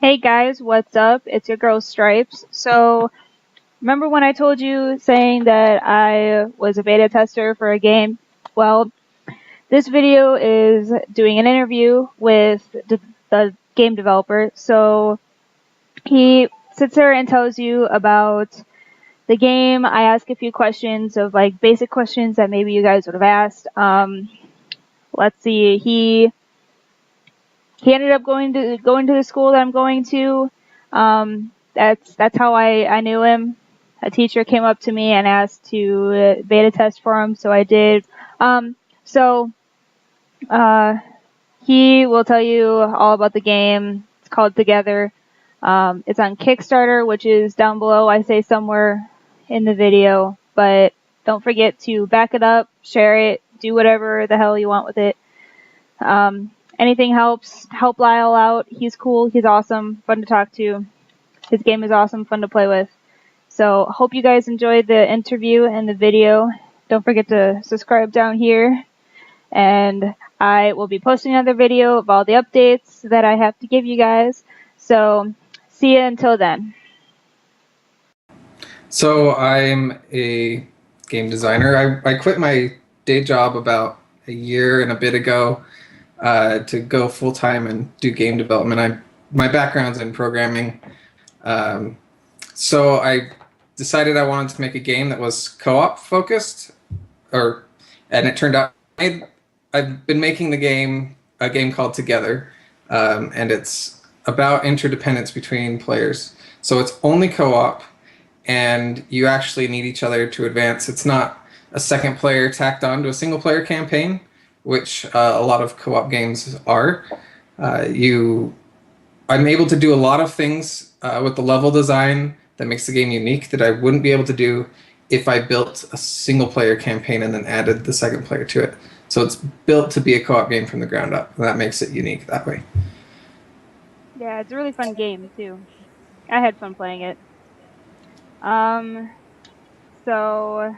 Hey guys, what's up? It's your girl Stripes. So, remember when I told you saying that I was a beta tester for a game? Well, this video is doing an interview with the game developer. So, he sits there and tells you about the game. I ask a few questions of like basic questions that maybe you guys would have asked. Let's see. He ended up going to the school that I'm going to. That's how I knew him. A teacher came up to me and asked to beta test for him, so I did. So uh, he will tell you all about the game. It's called Together. It's on Kickstarter, which is down below. I say somewhere in the video, but don't forget to back it up, share it, do whatever the hell you want with it. Anything helps. Help Lyle out. He's cool. He's awesome. Fun to talk to. His game is awesome. Fun to play with. So hope you guys enjoyed the interview and the video. Don't forget to subscribe down here. And I will be posting another video of all the updates that I have to give you guys. So see you until then. So I'm a game designer. I quit my day job about a year and a bit ago to go full time and do game development. My background's in programming, um, so I decided I wanted to make a game that was co-op focused, and it turned out I've been making a game called Together, and it's about interdependence between players. So it's only co-op and you actually need each other to advance. It's not a second player tacked on to a single player campaign, which a lot of co-op games are. You, I'm able to do a lot of things with the level design that makes the game unique that I wouldn't be able to do if I built a single player campaign and then added the second player to it. So it's built to be a co-op game from the ground up, and that makes it unique that way. Yeah, it's a really fun game too. I had fun playing it. Um, so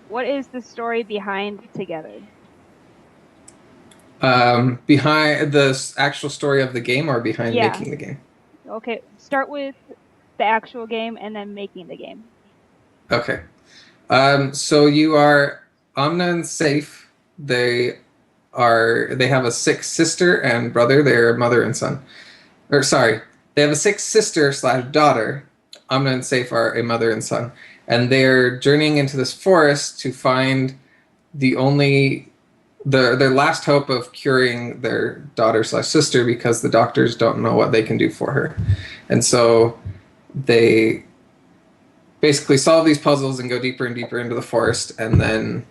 what is the story behind Together? Behind the actual story of the game or behind Yeah. making the game? Okay, start with the actual game and then making the game. Okay. So you are Amna and Safe. They have a sick sister and brother. They're mother and son. Or sorry, they have a sick sister slash daughter. Amna and Safe are a mother and son, and they're journeying into this forest to find the only their last hope of curing their daughter slash sister because the doctors don't know what they can do for her, and so they basically solve these puzzles and go deeper and deeper into the forest, and then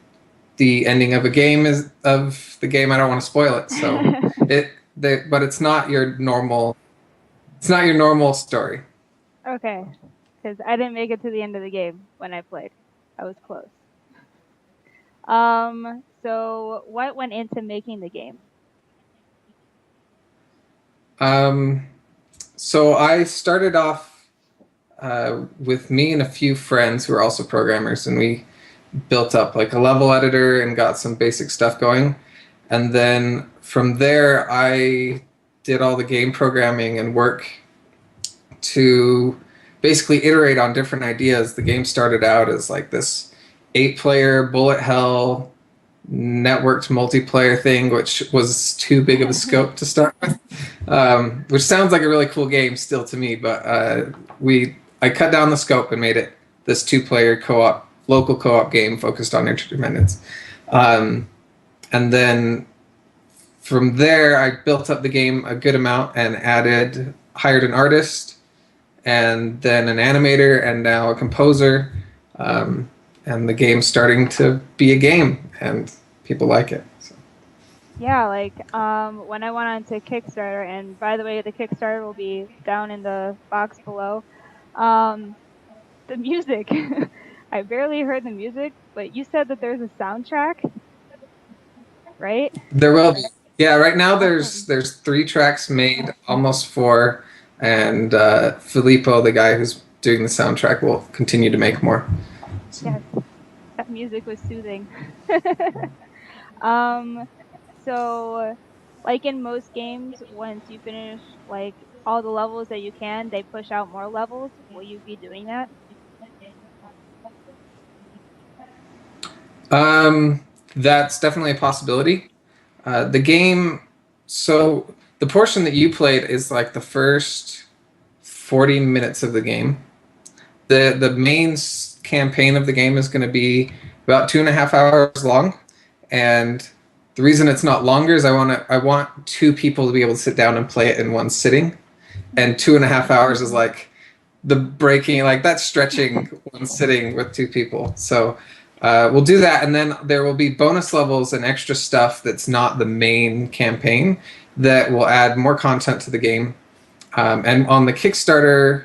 the ending of a game is of the game. I don't want to spoil it, so but it's not your normal. It's not your normal story. Okay, because I didn't make it to the end of the game when I played. I was close. So what went into making the game? Um, so I started off with me and a few friends who are also programmers, and we built up like a level editor and got some basic stuff going. And then from there, I did all the game programming and work to basically iterate on different ideas. The game started out as like this 8-player bullet hell networked multiplayer thing, which was too big of a scope to start with. Which sounds like a really cool game still to me, but I cut down the scope and made it this 2-player co-op, local co-op game focused on interdependence. And then from there, I built up the game a good amount and hired an artist, and then an animator, and now a composer. And the game's starting to be a game, and people like it. So. Yeah, like when I went on to Kickstarter, and by the way, the Kickstarter will be down in the box below. The music, I barely heard the music, but you said that there's a soundtrack, right? There will be. Yeah, right now Awesome. there's 3 tracks made, almost 4, and Filippo, the guy who's doing the soundtrack, will continue to make more. So. Yes, that music was soothing. um, so like in most games, once you finish like all the levels that you can, they push out more levels. Will you be doing that? That's definitely a possibility. The game, so the portion that you played is like the first 40 minutes of the game. The main campaign of the game is going to be about 2.5 hours long, and the reason it's not longer is I want two people to be able to sit down and play it in one sitting, and 2.5 hours is like the breaking, like that's stretching one sitting with two people. So we'll do that, and then there will be bonus levels and extra stuff that's not the main campaign that will add more content to the game. And on the Kickstarter,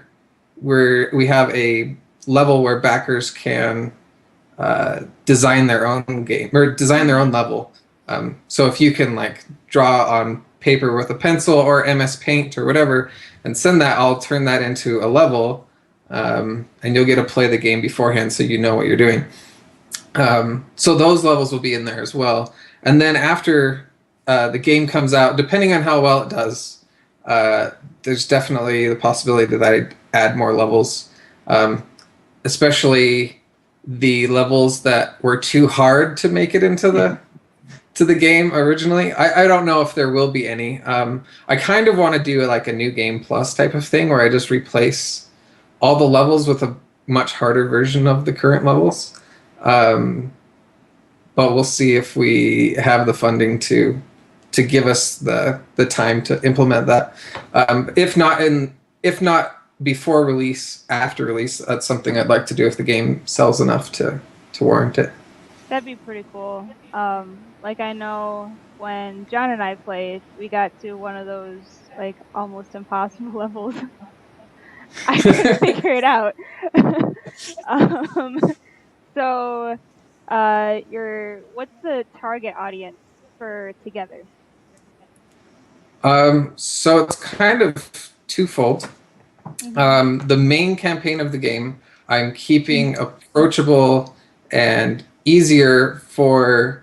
we have a level where backers can design their own game or design their own level. So if you can like draw on paper with a pencil or MS Paint or whatever, and send that, I'll turn that into a level, and you'll get to play the game beforehand, so you know what you're doing. So those levels will be in there as well. And then after the game comes out, depending on how well it does, there's definitely the possibility that I add more levels, especially the levels that were too hard to make it into the game originally. I don't know if there will be any. I kind of want to do like a new game plus type of thing where I just replace all the levels with a much harder version of the current levels. But we'll see if we have the funding to give us the time to implement that. If not before release, after release, that's something I'd like to do if the game sells enough to warrant it. That'd be pretty cool. Like I know when John and I played, we got to one of those like almost impossible levels. I couldn't figure it out. um, so, what's the target audience for Together? So it's kind of twofold. The main campaign of the game, I'm keeping approachable and easier for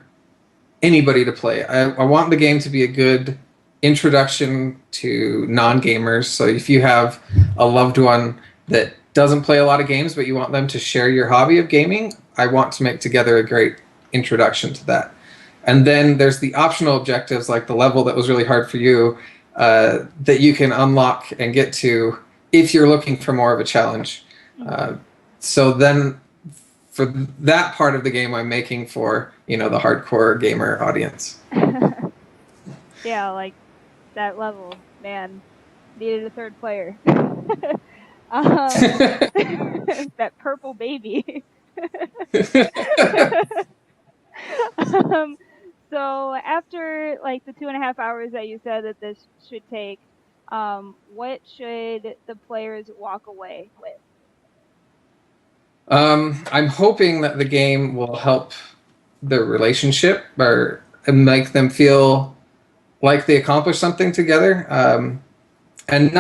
anybody to play. I want the game to be a good introduction to non-gamers. So if you have a loved one that doesn't play a lot of games, but you want them to share your hobby of gaming, I want to make Together a great introduction to that. And then there's the optional objectives, like the level that was really hard for you, that you can unlock and get to if you're looking for more of a challenge. So then for that part of the game, I'm making for, the hardcore gamer audience. Yeah, like that level, man, needed a third player. That purple baby. So after like the 2.5 hours that you said that this should take, what should the players walk away with? I'm hoping that the game will help their relationship or make them feel like they accomplished something together, and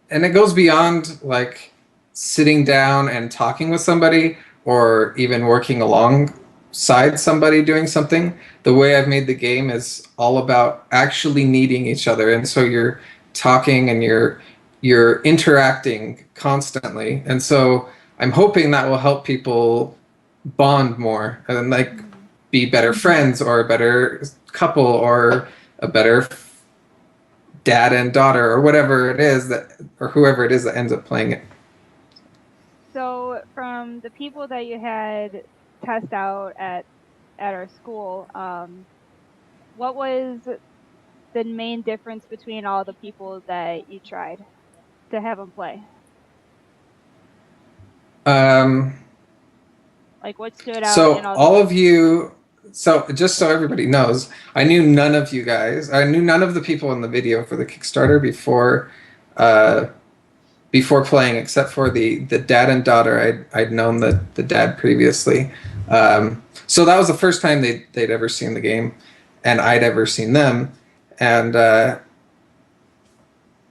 it goes beyond like sitting down and talking with somebody or even working alongside somebody doing something. The way I've made the game is all about actually needing each other, and so you're talking and you're interacting constantly, and so I'm hoping that will help people bond more and like be better friends or a better couple or a better dad and daughter or whatever it is or whoever it is that ends up playing it. So from the people that you had test out at our school, what was the main difference between all the people that you tried to have them play? Like what stood out? So all of you, so just so everybody knows, I knew none of you guys. I knew none of the people in the video for the Kickstarter before playing, except for the dad and daughter. I'd known the dad previously, so that was the first time they'd ever seen the game, and I'd ever seen them, and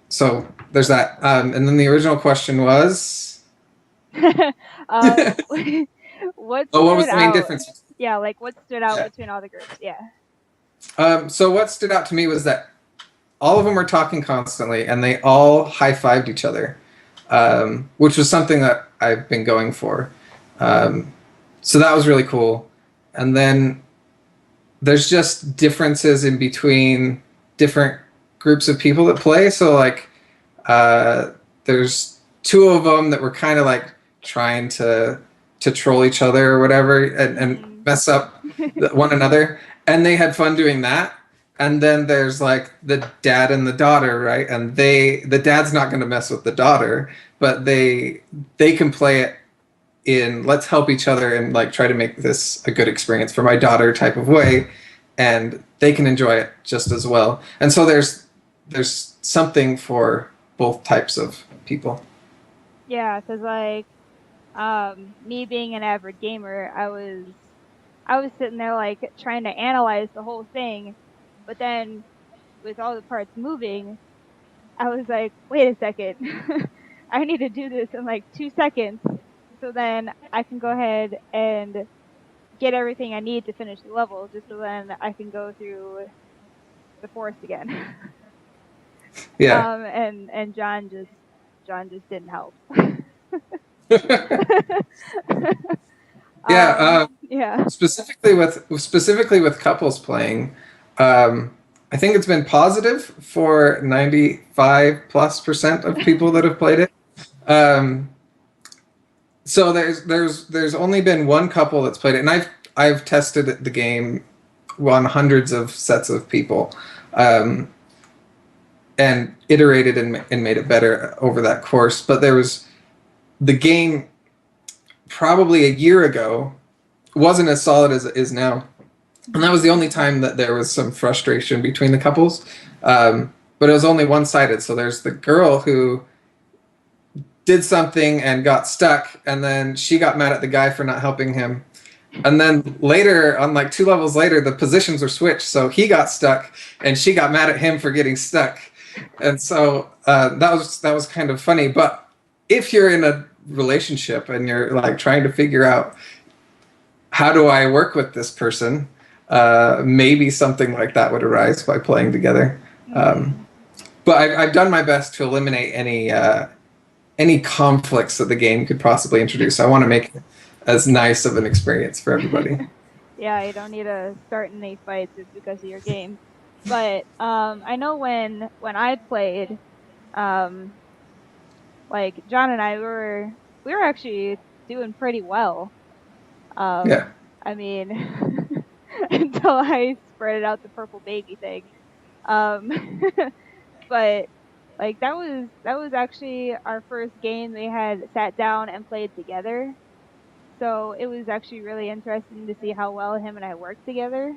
so there's that. And then the original question was, what was the main out? difference? Yeah, like what stood out between all the groups? Yeah. So what stood out to me was that all of them were talking constantly, and they all high-fived each other, which was something that I've been going for. Um, so that was really cool. And then there's just differences in between different groups of people that play. So like, uh, there's two of them that were kind of like trying to troll each other or whatever, and Mm. mess up one another, and they had fun doing that. And then there's like the dad and the daughter, right? And the dad's not going to mess with the daughter, but they can play it in let's help each other and like try to make this a good experience for my daughter type of way, and they can enjoy it just as well. And so there's something for both types of people. Yeah, because like me being an avid gamer, I was sitting there like trying to analyze the whole thing, but then with all the parts moving, I was like, wait a second, I need to do this in like 2 seconds, so then I can go ahead and get everything I need to finish the level, just so then I can go through the forest again. Yeah. And John just didn't help. Yeah, Yeah. specifically with couples playing, I think it's been positive for 95+% of people that have played it. Um, so there's only been one couple that's played it, and I've tested the game on hundreds of sets of people, um, and iterated and made it better over that course. But there was the game probably a year ago wasn't as solid as it is now, and that was the only time that there was some frustration between the couples. But it was only one-sided. So there's the girl who did something and got stuck, and then she got mad at the guy for not helping him. And then later, on like two levels later, the positions were switched. So he got stuck, and she got mad at him for getting stuck. And so that was kind of funny. But if you're in a relationship and you're like trying to figure out how do I work with this person, maybe something like that would arise by playing together. Um, Mm. but I've done my best to eliminate any conflicts that the game could possibly introduce. I want to make it as nice of an experience for everybody. Yeah, you don't need to start any fights just because of your game. But I know when I played, um, like John and I we were actually doing pretty well. Yeah. I mean, until I spread out the purple baby thing. Um, but like that was actually our first game we had sat down and played together. So it was actually really interesting to see how well him and I worked together,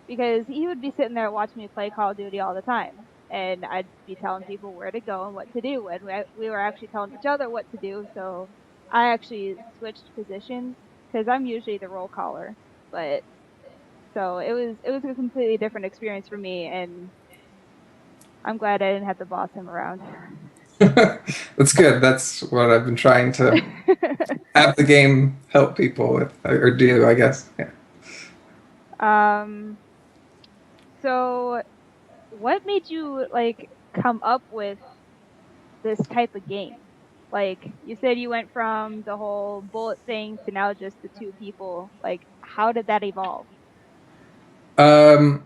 because he would be sitting there watching me play Call of Duty all the time, and I'd be telling people where to go and what to do, and we were actually telling each other what to do. So I actually switched positions because I'm usually the roll caller, but so it was a completely different experience for me, and I'm glad I didn't have to boss him around. That's good. That's what I've been trying to have the game help people with or do, I guess. Yeah. um, so what made you like come up with this type of game? Like you said, you went from the whole bullet thing to now just the two people. Like, how did that evolve? Um,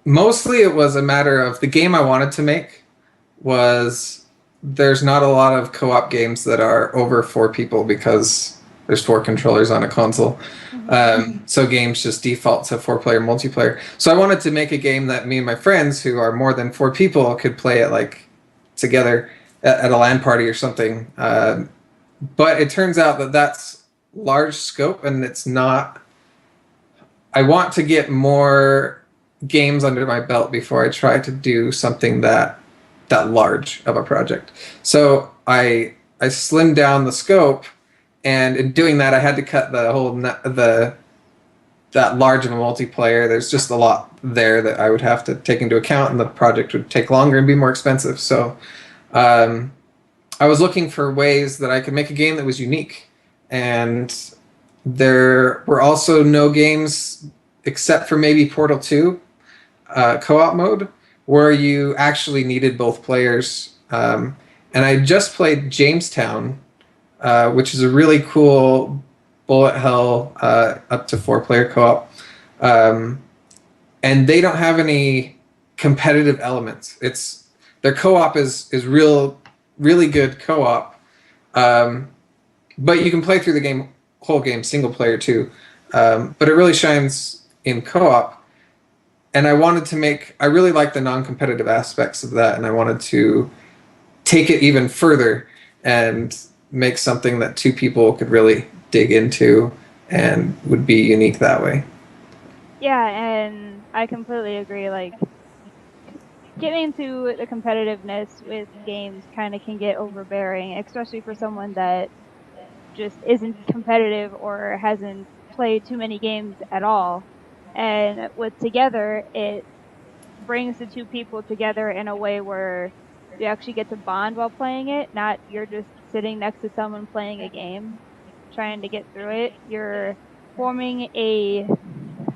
Mostly it was a matter of the game I wanted to make was there's not a lot of co-op games that are over four people because there's four controllers on a console. Hmm. So games just default to four-player multiplayer. So I wanted to make a game that me and my friends, who are more than four people, could play it like together at a LAN party or something. But it turns out that that's large scope, and it's not. I want to get more games under my belt before I try to do something that large of a project. So I slimmed down the scope, and in doing that, I had to cut the whole the that large of a multiplayer. There's just a lot there that I would have to take into account, and the project would take longer and be more expensive. So um, I was looking for ways that I could make a game that was unique, and there were also no games except for maybe Portal 2 co-op mode where you actually needed both players. And I just played Jamestown, which is a really cool bullet hell up to 4 player co-op. Um, and they don't have any competitive elements. It's their co-op is really good co-op, um, but you can play through the whole game single player too. But it really shines in co-op. And I really like the non-competitive aspects of that, and I wanted to take it even further and make something that 2 people could really dig into and would be unique that way. Yeah, and I completely agree. Like, getting into the competitiveness with games kind of can get overbearing, especially for someone that just isn't competitive or hasn't played too many games at all. And with Together, it brings the 2 people together in a way where you actually get to bond while playing it, not you're just sitting next to someone playing a game, trying to get through it. You're forming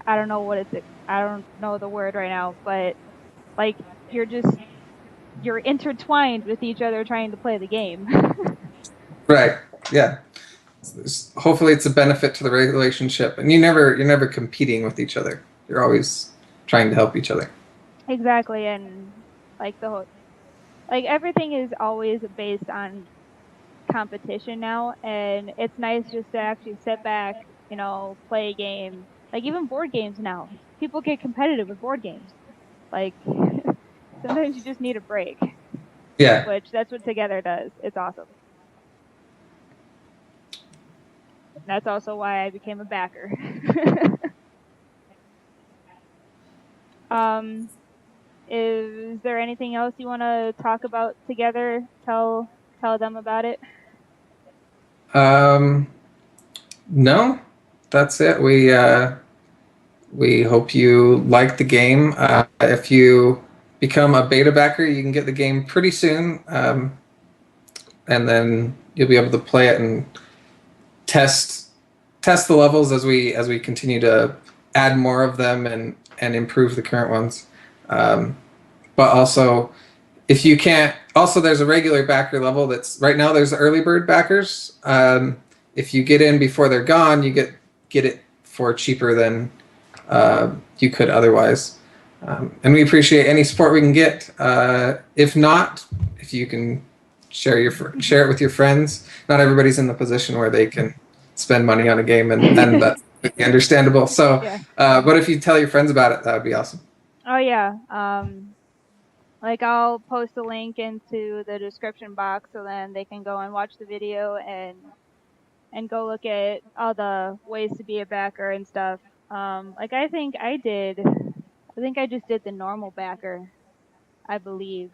I don't know what it's, I don't know the word right now, but like you're just, you're intertwined with each other trying to play the game. Right. Yeah. Hopefully it's a benefit to the relationship, and you're never competing with each other. You're always trying to help each other. Exactly. And like the whole, like everything is always based on competition now, and it's nice just to actually sit back, play a game. Like even board games now, people get competitive with board games. Like sometimes you just need a break, Yeah. which that's what Together does. It's awesome. That's also why I became a backer. um, is there anything else you want to talk about Together? Tell them about it. Um, no, that's it. We hope you like the game. If you become a beta backer, you can get the game pretty soon, and then you'll be able to play it and test test the levels as we continue to add more of them and improve the current ones. Um, but also, if you can't, also there's a regular backer level that's right now. There's early bird backers. If you get in before they're gone, you get it for cheaper than you could otherwise. And we appreciate any support we can get. If not, if you can share it with your friends. Not everybody's in the position where they can spend money on a game, and that's understandable. So, Yeah. but if you tell your friends about it, that would be awesome. Oh yeah. Like I'll post a link into the description box so then they can go and watch the video and go look at all the ways to be a backer and stuff. Like I think I just did the normal backer, I believe.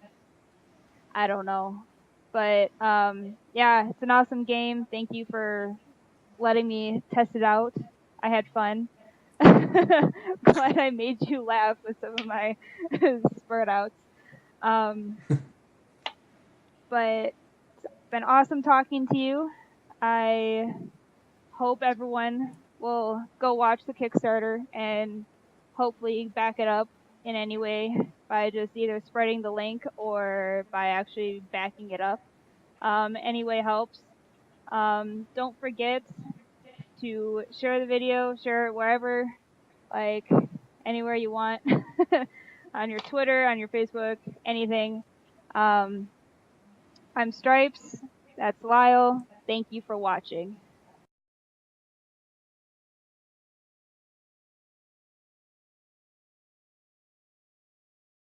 I don't know. But yeah, it's an awesome game. Thank you for letting me test it out. I had fun. Glad I made you laugh with some of my spurt outs. Um, but it's been awesome talking to you. I hope everyone will go watch the Kickstarter and hopefully back it up in any way by just either spreading the link or by actually backing it up. Any way helps. Don't forget to share the video, share it wherever, like anywhere you want, on your Twitter, on your Facebook, anything. Um, I'm Stripes. That's Lyle. Thank you for watching.